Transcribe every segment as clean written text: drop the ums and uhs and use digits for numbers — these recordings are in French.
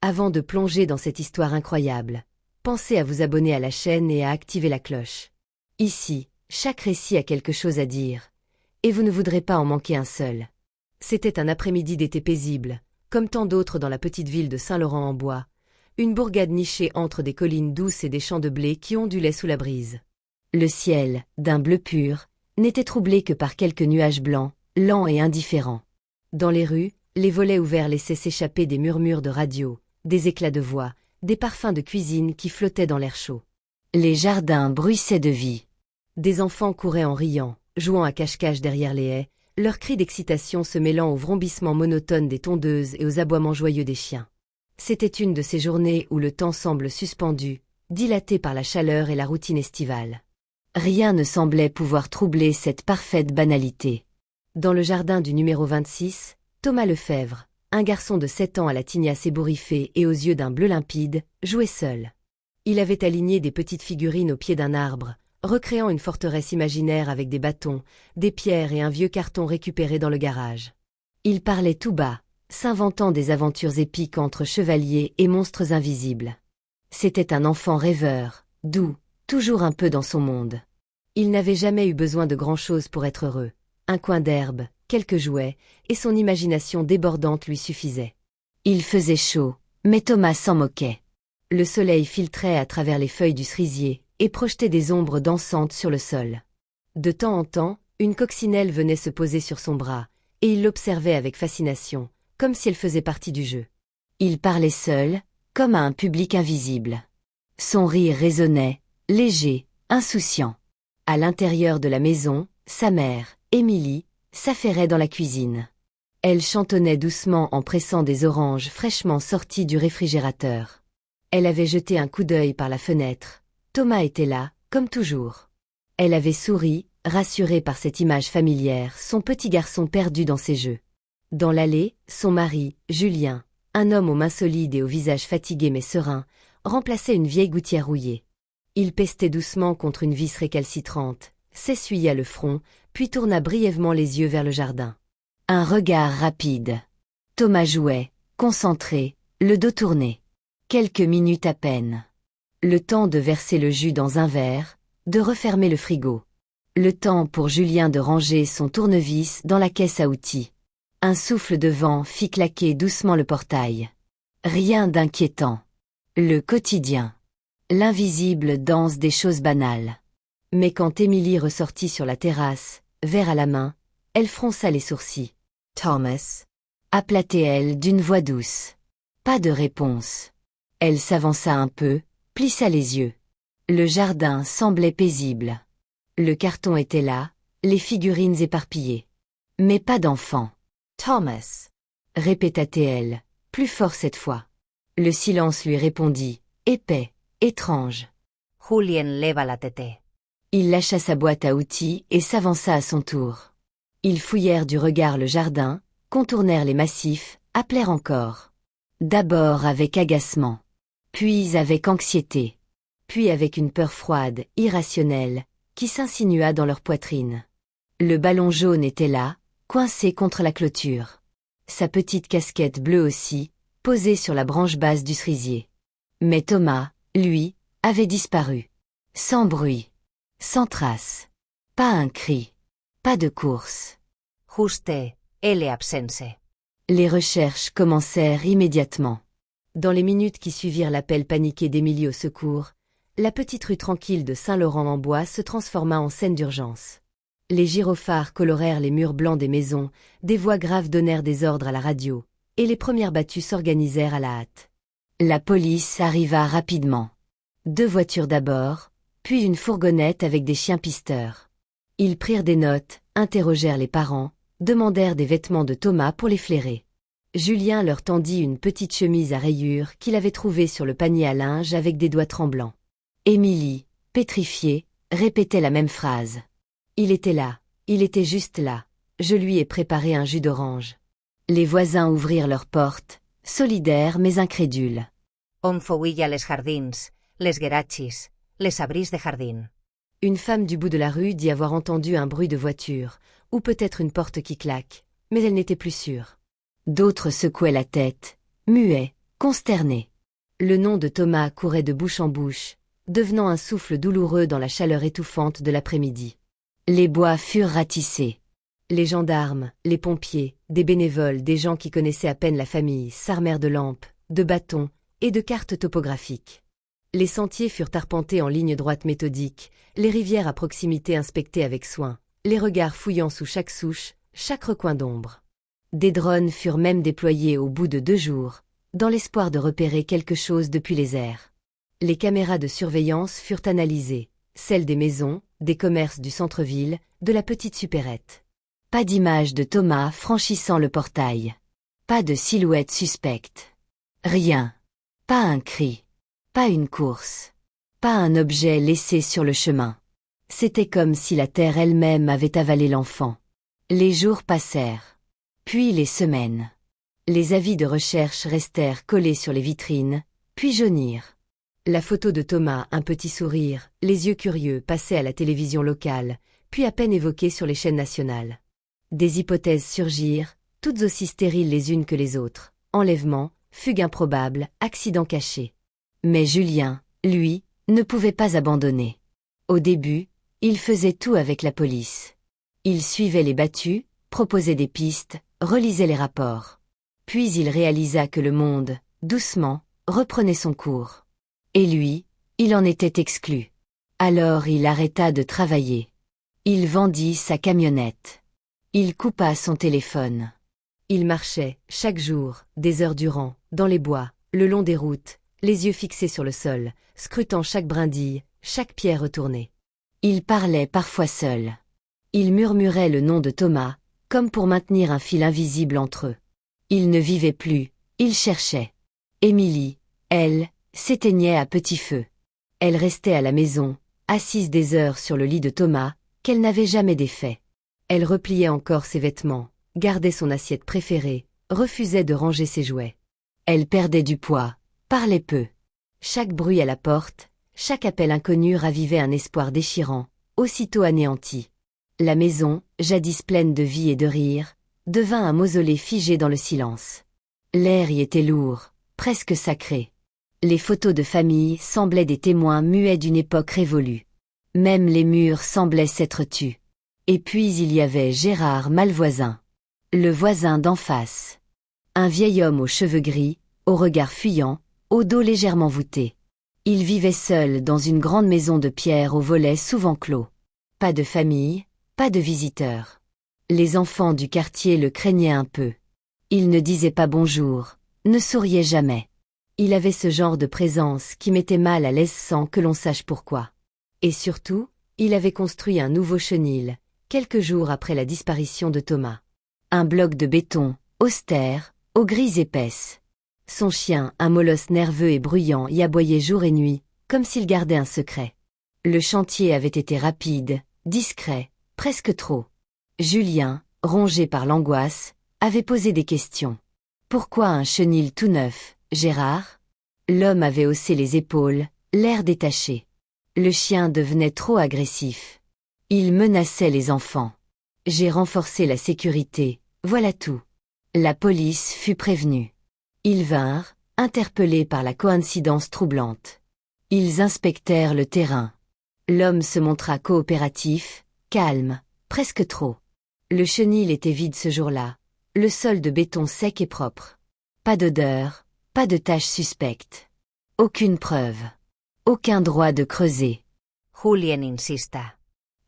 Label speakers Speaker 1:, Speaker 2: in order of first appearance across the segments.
Speaker 1: Avant de plonger dans cette histoire incroyable, pensez à vous abonner à la chaîne et à activer la cloche. Ici, chaque récit a quelque chose à dire, et vous ne voudrez pas en manquer un seul. C'était un après-midi d'été paisible, comme tant d'autres dans la petite ville de Saint-Laurent-en-Bois, une bourgade nichée entre des collines douces et des champs de blé qui ondulaient sous la brise. Le ciel, d'un bleu pur, n'était troublé que par quelques nuages blancs, lents et indifférents. Dans les rues, les volets ouverts laissaient s'échapper des murmures de radio, des éclats de voix, des parfums de cuisine qui flottaient dans l'air chaud. Les jardins bruissaient de vie. Des enfants couraient en riant, jouant à cache-cache derrière les haies, leurs cris d'excitation se mêlant aux vrombissements monotones des tondeuses et aux aboiements joyeux des chiens. C'était une de ces journées où le temps semble suspendu, dilaté par la chaleur et la routine estivale. Rien ne semblait pouvoir troubler cette parfaite banalité. Dans le jardin du numéro 26, Thomas Lefebvre, un garçon de 7 ans à la tignasse ébouriffée et aux yeux d'un bleu limpide, jouait seul. Il avait aligné des petites figurines au pied d'un arbre, recréant une forteresse imaginaire avec des bâtons, des pierres et un vieux carton récupéré dans le garage. Il parlait tout bas, s'inventant des aventures épiques entre chevaliers et monstres invisibles. C'était un enfant rêveur, doux, toujours un peu dans son monde. Il n'avait jamais eu besoin de grand-chose pour être heureux. Un coin d'herbe, quelques jouets, et son imagination débordante lui suffisait. Il faisait chaud, mais Thomas s'en moquait. Le soleil filtrait à travers les feuilles du cerisier et projetait des ombres dansantes sur le sol. De temps en temps, une coccinelle venait se poser sur son bras, et il l'observait avec fascination, comme si elle faisait partie du jeu. Il parlait seul, comme à un public invisible. Son rire résonnait, léger, insouciant. À l'intérieur de la maison, sa mère, Émilie, s'affairait dans la cuisine. Elle chantonnait doucement en pressant des oranges fraîchement sorties du réfrigérateur. Elle avait jeté un coup d'œil par la fenêtre. Thomas était là, comme toujours. Elle avait souri, rassurée par cette image familière, son petit garçon perdu dans ses jeux. Dans l'allée, son mari, Julien, un homme aux mains solides et au visage fatigué mais serein, remplaçait une vieille gouttière rouillée. Il pestait doucement contre une vis récalcitrante, s'essuya le front, puis tourna brièvement les yeux vers le jardin. Un regard rapide. Thomas jouait, concentré, le dos tourné. Quelques minutes à peine. Le temps de verser le jus dans un verre, de refermer le frigo. Le temps pour Julien de ranger son tournevis dans la caisse à outils. Un souffle de vent fit claquer doucement le portail. Rien d'inquiétant. Le quotidien. L'invisible danse des choses banales. Mais quand Émilie ressortit sur la terrasse, verre à la main, elle fronça les sourcils. « Thomas » appela-t-elle d'une voix douce. Pas de réponse. Elle s'avança un peu, plissa les yeux. Le jardin semblait paisible. Le carton était là, les figurines éparpillées. Mais pas d'enfant. « Thomas » répéta-t-elle, plus fort cette fois. Le silence lui répondit, épais, étrange. « Julien leva la tête. » Il lâcha sa boîte à outils et s'avança à son tour. Ils fouillèrent du regard le jardin, contournèrent les massifs, appelèrent encore. D'abord avec agacement, puis avec anxiété, puis avec une peur froide, irrationnelle, qui s'insinua dans leur poitrine. Le ballon jaune était là, coincé contre la clôture. Sa petite casquette bleue aussi, posée sur la branche basse du cerisier. Mais Thomas, lui, avait disparu. Sans bruit. Sans trace. Pas un cri. Pas de course. Juste, elle est absente. Les recherches commencèrent immédiatement. Dans les minutes qui suivirent l'appel paniqué d'Émilie au secours, la petite rue tranquille de Saint-Laurent-en-Bois se transforma en scène d'urgence. Les gyrophares colorèrent les murs blancs des maisons, des voix graves donnèrent des ordres à la radio, et les premières battues s'organisèrent à la hâte. La police arriva rapidement. 2 voitures d'abord, puis une fourgonnette avec des chiens pisteurs. Ils prirent des notes, interrogèrent les parents, demandèrent des vêtements de Thomas pour les flairer. Julien leur tendit une petite chemise à rayures qu'il avait trouvée sur le panier à linge avec des doigts tremblants. Émilie, pétrifiée, répétait la même phrase. Il était là, il était juste là, je lui ai préparé un jus d'orange. Les voisins ouvrirent leurs portes, solidaires mais incrédules.
Speaker 2: On fouilla les jardins, les garages, les abris de jardin.
Speaker 1: Une femme du bout de la rue dit avoir entendu un bruit de voiture, ou peut-être une porte qui claque, mais elle n'était plus sûre. D'autres secouaient la tête, muets, consterné. Le nom de Thomas courait de bouche en bouche, devenant un souffle douloureux dans la chaleur étouffante de l'après-midi. Les bois furent ratissés. Les gendarmes, les pompiers, des bénévoles, des gens qui connaissaient à peine la famille, s'armèrent de lampes, de bâtons et de cartes topographiques. Les sentiers furent arpentés en ligne droite méthodique, les rivières à proximité inspectées avec soin, les regards fouillant sous chaque souche, chaque recoin d'ombre. Des drones furent même déployés au bout de 2 jours, dans l'espoir de repérer quelque chose depuis les airs. Les caméras de surveillance furent analysées, celles des maisons, des commerces du centre-ville, de la petite supérette. Pas d'image de Thomas franchissant le portail. Pas de silhouette suspecte. Rien. Pas un cri. Pas une course. Pas un objet laissé sur le chemin. C'était comme si la terre elle-même avait avalé l'enfant. Les jours passèrent. Puis les semaines. Les avis de recherche restèrent collés sur les vitrines, puis jaunirent. La photo de Thomas, un petit sourire, les yeux curieux, passait à la télévision locale, puis à peine évoquée sur les chaînes nationales. Des hypothèses surgirent, toutes aussi stériles les unes que les autres. Enlèvement, fugue improbable, accident caché. Mais Julien, lui, ne pouvait pas abandonner. Au début, il faisait tout avec la police. Il suivait les battus, proposait des pistes, relisait les rapports. Puis il réalisa que le monde, doucement, reprenait son cours. Et lui, il en était exclu. Alors il arrêta de travailler. Il vendit sa camionnette. Il coupa son téléphone. Il marchait, chaque jour, des heures durant, dans les bois, le long des routes, les yeux fixés sur le sol, scrutant chaque brindille, chaque pierre retournée. Il parlait parfois seul. Il murmurait le nom de Thomas, comme pour maintenir un fil invisible entre eux. Il ne vivait plus, il cherchait. Émilie, elle, s'éteignait à petit feu. Elle restait à la maison, assise des heures sur le lit de Thomas, qu'elle n'avait jamais défait. Elle repliait encore ses vêtements, gardait son assiette préférée, refusait de ranger ses jouets. Elle perdait du poids, parlait peu. Chaque bruit à la porte, chaque appel inconnu ravivait un espoir déchirant, aussitôt anéanti. La maison, jadis pleine de vie et de rire, devint un mausolée figé dans le silence. L'air y était lourd, presque sacré. Les photos de famille semblaient des témoins muets d'une époque révolue. Même les murs semblaient s'être tus. Et puis il y avait Gérard Malvoisin. Le voisin d'en face. Un vieil homme aux cheveux gris, au regard fuyant, au dos légèrement voûté. Il vivait seul dans une grande maison de pierre aux volets souvent clos. Pas de famille, pas de visiteurs. Les enfants du quartier le craignaient un peu. Il ne disait pas bonjour, ne souriait jamais. Il avait ce genre de présence qui mettait mal à l'aise sans que l'on sache pourquoi. Et surtout, il avait construit un nouveau chenil, quelques jours après la disparition de Thomas. Un bloc de béton, austère, aux grilles épaisses. Son chien, un molosse nerveux et bruyant, y aboyait jour et nuit, comme s'il gardait un secret. Le chantier avait été rapide, discret, presque trop. Julien, rongé par l'angoisse, avait posé des questions. Pourquoi un chenil tout neuf, Gérard? L'homme avait haussé les épaules, l'air détaché. Le chien devenait trop agressif. Il menaçait les enfants. J'ai renforcé la sécurité, voilà tout. La police fut prévenue. Ils vinrent, interpellés par la coïncidence troublante. Ils inspectèrent le terrain. L'homme se montra coopératif, calme, presque trop. Le chenil était vide ce jour-là, le sol de béton sec et propre. Pas d'odeur, pas de taches suspectes. Aucune preuve. Aucun droit de creuser.
Speaker 2: Julien insista.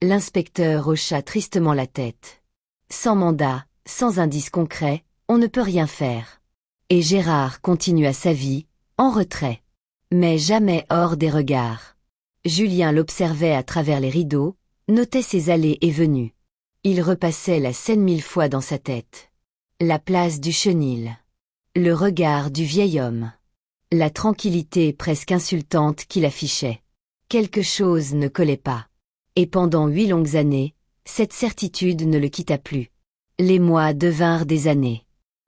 Speaker 1: L'inspecteur hocha tristement la tête. Sans mandat, sans indice concret, on ne peut rien faire. Et Gérard continua sa vie, en retrait. Mais jamais hors des regards. Julien l'observait à travers les rideaux, notait ses allées et venues. Il repassait la scène 1000 fois dans sa tête. La place du chenil. Le regard du vieil homme. La tranquillité presque insultante qu'il affichait. Quelque chose ne collait pas. Et pendant 8 longues années, cette certitude ne le quitta plus. Les mois devinrent des années.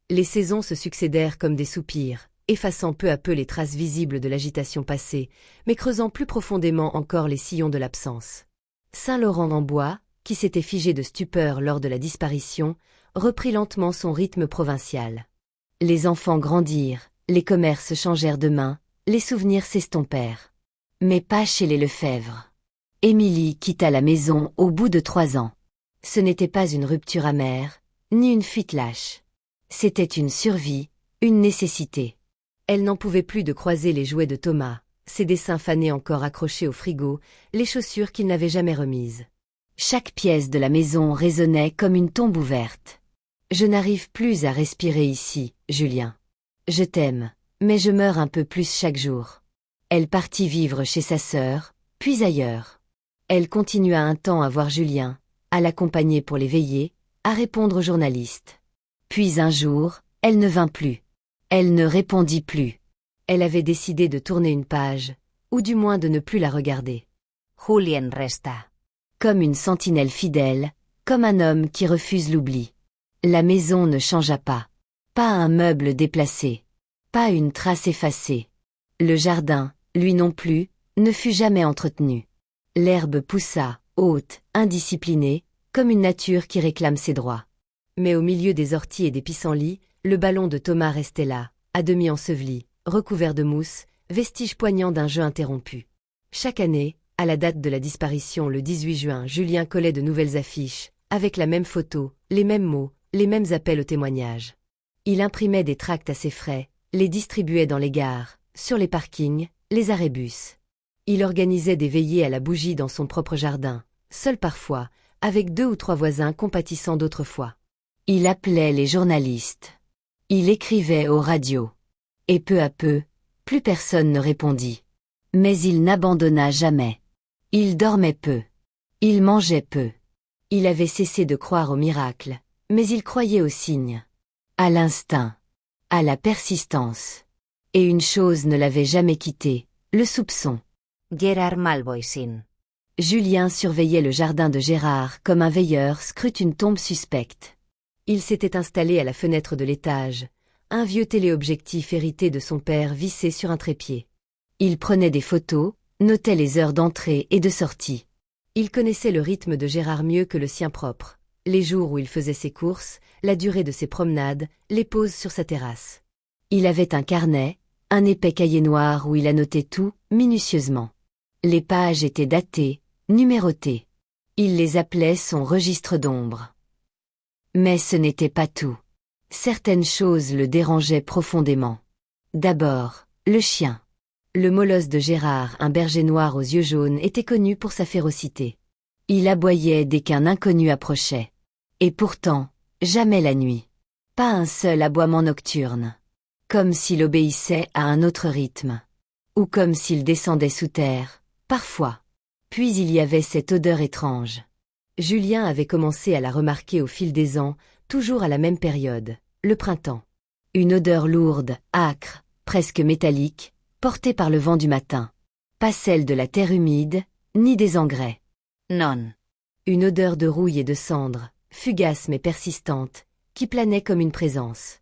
Speaker 1: Les saisons se succédèrent comme des soupirs, effaçant peu à peu les traces visibles de l'agitation passée, mais creusant plus profondément encore les sillons de l'absence. Saint-Laurent-en-Bois, qui s'était figé de stupeur lors de la disparition, reprit lentement son rythme provincial. Les enfants grandirent, Les commerces changèrent de main, les souvenirs s'estompèrent. Mais pas chez les Lefebvre. Émilie quitta la maison au bout de 3 ans. Ce n'était pas une rupture amère, ni une fuite lâche. C'était une survie, une nécessité. Elle n'en pouvait plus de croiser les jouets de Thomas, ses dessins fanés encore accrochés au frigo, les chaussures qu'il n'avait jamais remises. Chaque pièce de la maison résonnait comme une tombe ouverte. « Je n'arrive plus à respirer ici, Julien. Je t'aime, mais je meurs un peu plus chaque jour. » Elle partit vivre chez sa sœur, puis ailleurs. Elle continua un temps à voir Julien, à l'accompagner pour les veillées, à répondre aux journalistes. Puis un jour, elle ne vint plus. Elle ne répondit plus. Elle avait décidé de tourner une page, ou du moins de ne plus la regarder.
Speaker 2: Julien resta.
Speaker 1: Comme une sentinelle fidèle, comme un homme qui refuse l'oubli. La maison ne changea pas. Pas un meuble déplacé. Pas une trace effacée. Le jardin, lui non plus, ne fut jamais entretenu. L'herbe poussa, haute, indisciplinée, comme une nature qui réclame ses droits. Mais au milieu des orties et des pissenlits, le ballon de Thomas restait là, à demi enseveli, recouvert de mousse, vestige poignant d'un jeu interrompu. Chaque année, à la date de la disparition le 18 juin, Julien collait de nouvelles affiches, avec la même photo, les mêmes mots, les mêmes appels au témoignage. Il imprimait des tracts à ses frais, les distribuait dans les gares, sur les parkings, les arrêts bus. Il organisait des veillées à la bougie dans son propre jardin, seul parfois, avec 2 ou 3 voisins compatissants d'autrefois. Il appelait les journalistes. Il écrivait aux radios. Et peu à peu, plus personne ne répondit. Mais il n'abandonna jamais. Il dormait peu. Il mangeait peu. Il avait cessé de croire au miracle, mais il croyait aux signes. À l'instinct. À la persistance. Et une chose ne l'avait jamais quitté, le soupçon.
Speaker 2: Gerard Malvoisin.
Speaker 1: Julien surveillait le jardin de Gérard comme un veilleur scrute une tombe suspecte. Il s'était installé à la fenêtre de l'étage, un vieux téléobjectif hérité de son père vissé sur un trépied. Il prenait des photos, notait les heures d'entrée et de sortie. Il connaissait le rythme de Gérard mieux que le sien propre, les jours où il faisait ses courses, la durée de ses promenades, les pauses sur sa terrasse. Il avait un carnet, un épais cahier noir où il annotait tout, minutieusement. Les pages étaient datées, numérotées. Il les appelait son registre d'ombre. Mais ce n'était pas tout. Certaines choses le dérangeaient profondément. D'abord, le chien. Le molosse de Gérard, un berger noir aux yeux jaunes, était connu pour sa férocité. Il aboyait dès qu'un inconnu approchait. Et pourtant, jamais la nuit. Pas un seul aboiement nocturne. Comme s'il obéissait à un autre rythme. Ou comme s'il descendait sous terre, parfois. Puis il y avait cette odeur étrange. Julien avait commencé à la remarquer au fil des ans, toujours à la même période, le printemps. Une odeur lourde, âcre, presque métallique, portée par le vent du matin. Pas celle de la terre humide, ni des engrais.
Speaker 2: Non.
Speaker 1: Une odeur de rouille et de cendre, fugace mais persistante, qui planait comme une présence.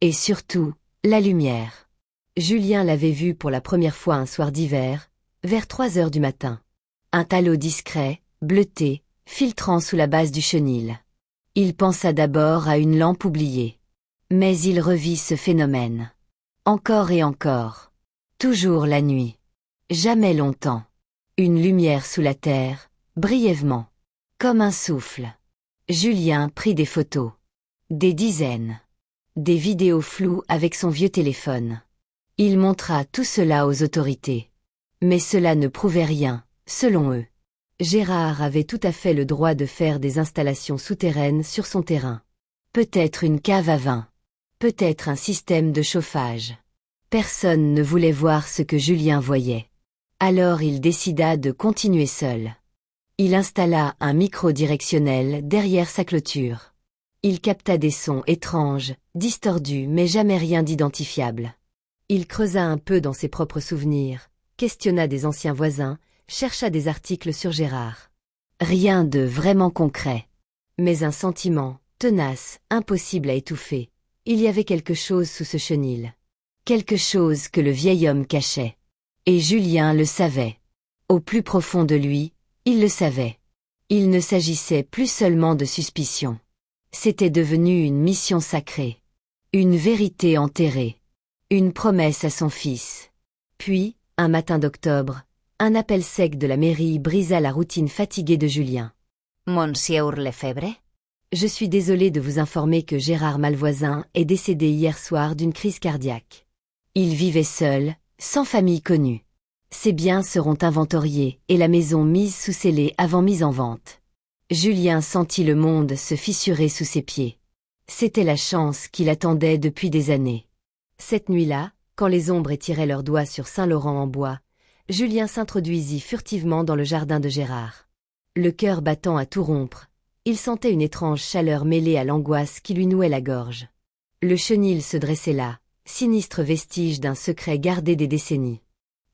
Speaker 1: Et surtout, la lumière. Julien l'avait vue pour la première fois un soir d'hiver, vers 3 heures du matin. Un talot discret, bleuté, filtrant sous la base du chenil. Il pensa d'abord à une lampe oubliée. Mais il revit ce phénomène. Encore et encore. Toujours la nuit. Jamais longtemps. Une lumière sous la terre, brièvement. Comme un souffle. Julien prit des photos. Des dizaines. Des vidéos floues avec son vieux téléphone. Il montra tout cela aux autorités. Mais cela ne prouvait rien, selon eux. Gérard avait tout à fait le droit de faire des installations souterraines sur son terrain. Peut-être une cave à vin. Peut-être un système de chauffage. Personne ne voulait voir ce que Julien voyait. Alors il décida de continuer seul. Il installa un micro directionnel derrière sa clôture. Il capta des sons étranges, distordus mais jamais rien d'identifiable. Il creusa un peu dans ses propres souvenirs, questionna des anciens voisins, chercha des articles sur Gérard. Rien de vraiment concret. Mais un sentiment, tenace, impossible à étouffer. Il y avait quelque chose sous ce chenil. Quelque chose que le vieil homme cachait. Et Julien le savait. Au plus profond de lui, il le savait. Il ne s'agissait plus seulement de suspicion. C'était devenu une mission sacrée. Une vérité enterrée. Une promesse à son fils. Puis, un matin d'octobre, un appel sec de la mairie brisa la routine fatiguée de Julien.
Speaker 2: Monsieur Lefebvre?
Speaker 1: Je suis désolé de vous informer que Gérard Malvoisin est décédé hier soir d'une crise cardiaque. Il vivait seul, sans famille connue. Ses biens seront inventoriés et la maison mise sous scellé avant mise en vente. Julien sentit le monde se fissurer sous ses pieds. C'était la chance qu'il attendait depuis des années. Cette nuit-là, quand les ombres étiraient leurs doigts sur Saint-Laurent-en-Bois, Julien s'introduisit furtivement dans le jardin de Gérard. Le cœur battant à tout rompre, il sentait une étrange chaleur mêlée à l'angoisse qui lui nouait la gorge. Le chenil se dressait là, sinistre vestige d'un secret gardé des décennies.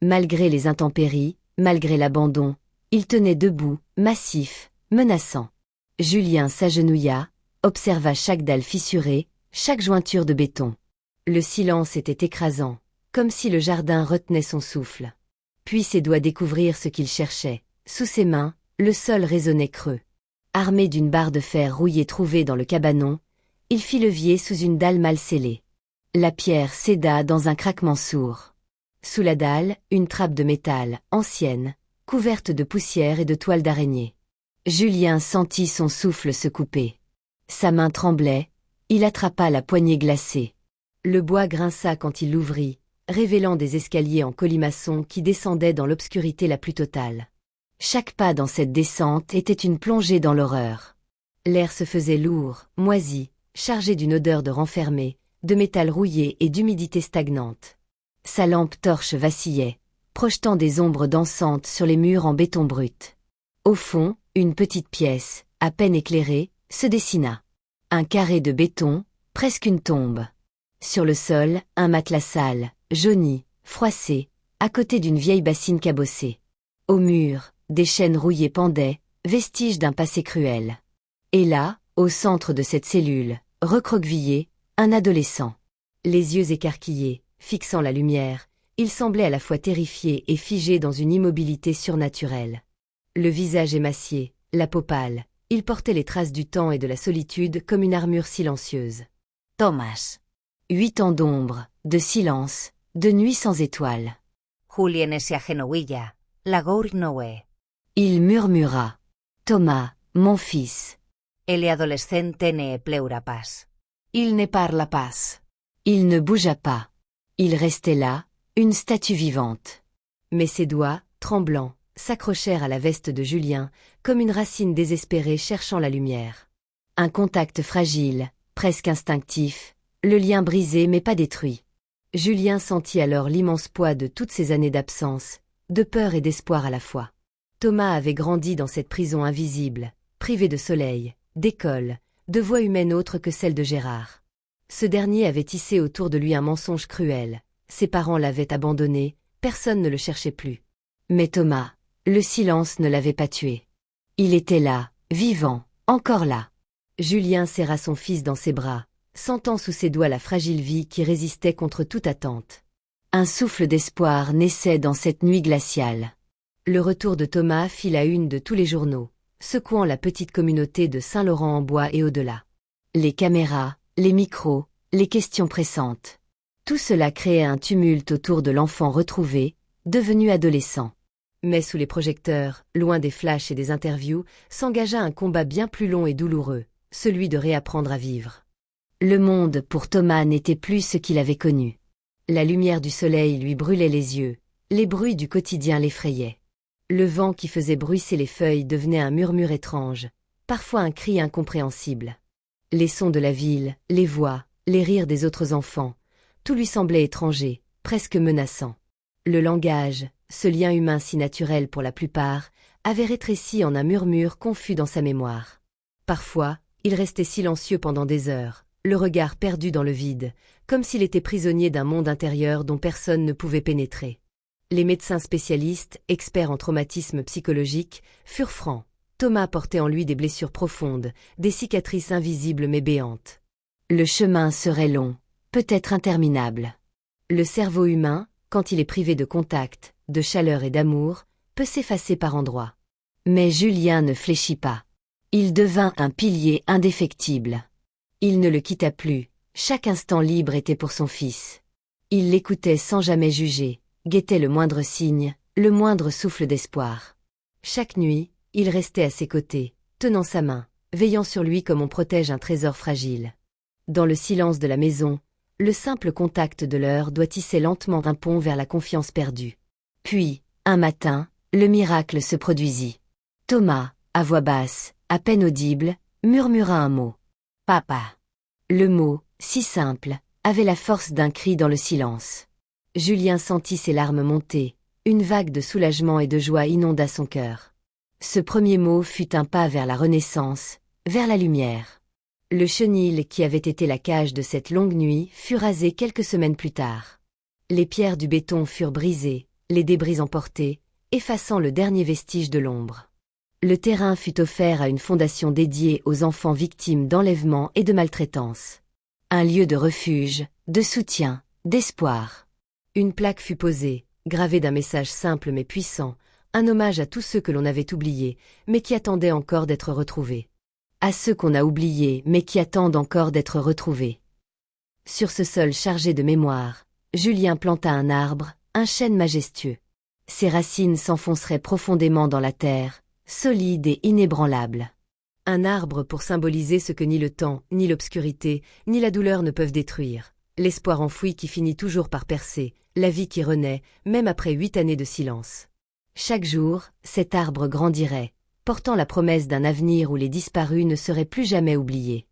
Speaker 1: Malgré les intempéries, malgré l'abandon, il tenait debout, massif, menaçant. Julien s'agenouilla, observa chaque dalle fissurée, chaque jointure de béton. Le silence était écrasant, comme si le jardin retenait son souffle. Puis ses doigts découvrirent ce qu'il cherchait. Sous ses mains, le sol résonnait creux. Armé d'une barre de fer rouillée trouvée dans le cabanon, il fit levier sous une dalle mal scellée. La pierre céda dans un craquement sourd. Sous la dalle, une trappe de métal, ancienne, couverte de poussière et de toiles d'araignée. Julien sentit son souffle se couper. Sa main tremblait, il attrapa la poignée glacée. Le bois grinça quand il l'ouvrit, révélant des escaliers en colimaçon qui descendaient dans l'obscurité la plus totale. Chaque pas dans cette descente était une plongée dans l'horreur. L'air se faisait lourd, moisi, chargé d'une odeur de renfermé, de métal rouillé et d'humidité stagnante. Sa lampe torche vacillait, projetant des ombres dansantes sur les murs en béton brut. Au fond, une petite pièce, à peine éclairée, se dessina. Un carré de béton, presque une tombe. Sur le sol, un matelas sale, jauni, froissé, à côté d'une vieille bassine cabossée. Au mur, des chaînes rouillées pendaient, vestiges d'un passé cruel. Et là, au centre de cette cellule, recroquevillé, un adolescent. Les yeux écarquillés, fixant la lumière, il semblait à la fois terrifié et figé dans une immobilité surnaturelle. Le visage émacié, la peau pâle, il portait les traces du temps et de la solitude comme une armure silencieuse.
Speaker 2: Thomas.
Speaker 1: 8 ans d'ombre, de silence, de nuit sans étoiles.
Speaker 2: Julien se agenouilla. Lagour Noé.
Speaker 1: Il murmura. Thomas, mon fils.
Speaker 2: El adolescente ne pleura pas.
Speaker 3: Il ne parla pas.
Speaker 1: Il ne bougea pas. Il restait là, une statue vivante. Mais ses doigts, tremblants, s'accrochèrent à la veste de Julien, comme une racine désespérée cherchant la lumière. Un contact fragile, presque instinctif, le lien brisé mais pas détruit. Julien sentit alors l'immense poids de toutes ces années d'absence, de peur et d'espoir à la fois. Thomas avait grandi dans cette prison invisible, privé de soleil, d'école, de voix humaine autre que celle de Gérard. Ce dernier avait tissé autour de lui un mensonge cruel. Ses parents l'avaient abandonné, personne ne le cherchait plus. Mais Thomas, le silence ne l'avait pas tué. Il était là, vivant, encore là. Julien serra son fils dans ses bras, sentant sous ses doigts la fragile vie qui résistait contre toute attente. Un souffle d'espoir naissait dans cette nuit glaciale. Le retour de Thomas fit la une de tous les journaux, secouant la petite communauté de Saint-Laurent-en-Bois et au-delà. Les caméras, les micros, les questions pressantes. Tout cela créait un tumulte autour de l'enfant retrouvé, devenu adolescent. Mais sous les projecteurs, loin des flashs et des interviews, s'engagea un combat bien plus long et douloureux, celui de réapprendre à vivre. Le monde pour Thomas n'était plus ce qu'il avait connu. La lumière du soleil lui brûlait les yeux, les bruits du quotidien l'effrayaient. Le vent qui faisait bruisser les feuilles devenait un murmure étrange, parfois un cri incompréhensible. Les sons de la ville, les voix, les rires des autres enfants, tout lui semblait étranger, presque menaçant. Le langage, ce lien humain si naturel pour la plupart, avait rétréci en un murmure confus dans sa mémoire. Parfois, il restait silencieux pendant des heures, le regard perdu dans le vide, comme s'il était prisonnier d'un monde intérieur dont personne ne pouvait pénétrer. Les médecins spécialistes, experts en traumatisme psychologique, furent francs. Thomas portait en lui des blessures profondes, des cicatrices invisibles mais béantes. Le chemin serait long, peut-être interminable. Le cerveau humain, quand il est privé de contact, de chaleur et d'amour, peut s'effacer par endroits. Mais Julien ne fléchit pas. Il devint un pilier indéfectible. Il ne le quitta plus, chaque instant libre était pour son fils. Il l'écoutait sans jamais juger, guettait le moindre signe, le moindre souffle d'espoir. Chaque nuit, il restait à ses côtés, tenant sa main, veillant sur lui comme on protège un trésor fragile. Dans le silence de la maison, le simple contact de l'heure doit tisser lentement un pont vers la confiance perdue. Puis, un matin, le miracle se produisit. Thomas, à voix basse, à peine audible, murmura un mot. « Papa ». Le mot, si simple, avait la force d'un cri dans le silence. Julien sentit ses larmes monter, une vague de soulagement et de joie inonda son cœur. Ce premier mot fut un pas vers la renaissance, vers la lumière. Le chenil qui avait été la cage de cette longue nuit fut rasé quelques semaines plus tard. Les pierres du béton furent brisées, les débris emportés, effaçant le dernier vestige de l'ombre. Le terrain fut offert à une fondation dédiée aux enfants victimes d'enlèvement et de maltraitance. Un lieu de refuge, de soutien, d'espoir. Une plaque fut posée, gravée d'un message simple mais puissant, un hommage à tous ceux que l'on avait oubliés, mais qui attendaient encore d'être retrouvés. À ceux qu'on a oubliés, mais qui attendent encore d'être retrouvés. Sur ce sol chargé de mémoire, Julien planta un arbre, un chêne majestueux. Ses racines s'enfonceraient profondément dans la terre, solides et inébranlables. Un arbre pour symboliser ce que ni le temps, ni l'obscurité, ni la douleur ne peuvent détruire. L'espoir enfoui qui finit toujours par percer, la vie qui renaît, même après 8 années de silence. Chaque jour, cet arbre grandirait, portant la promesse d'un avenir où les disparus ne seraient plus jamais oubliés.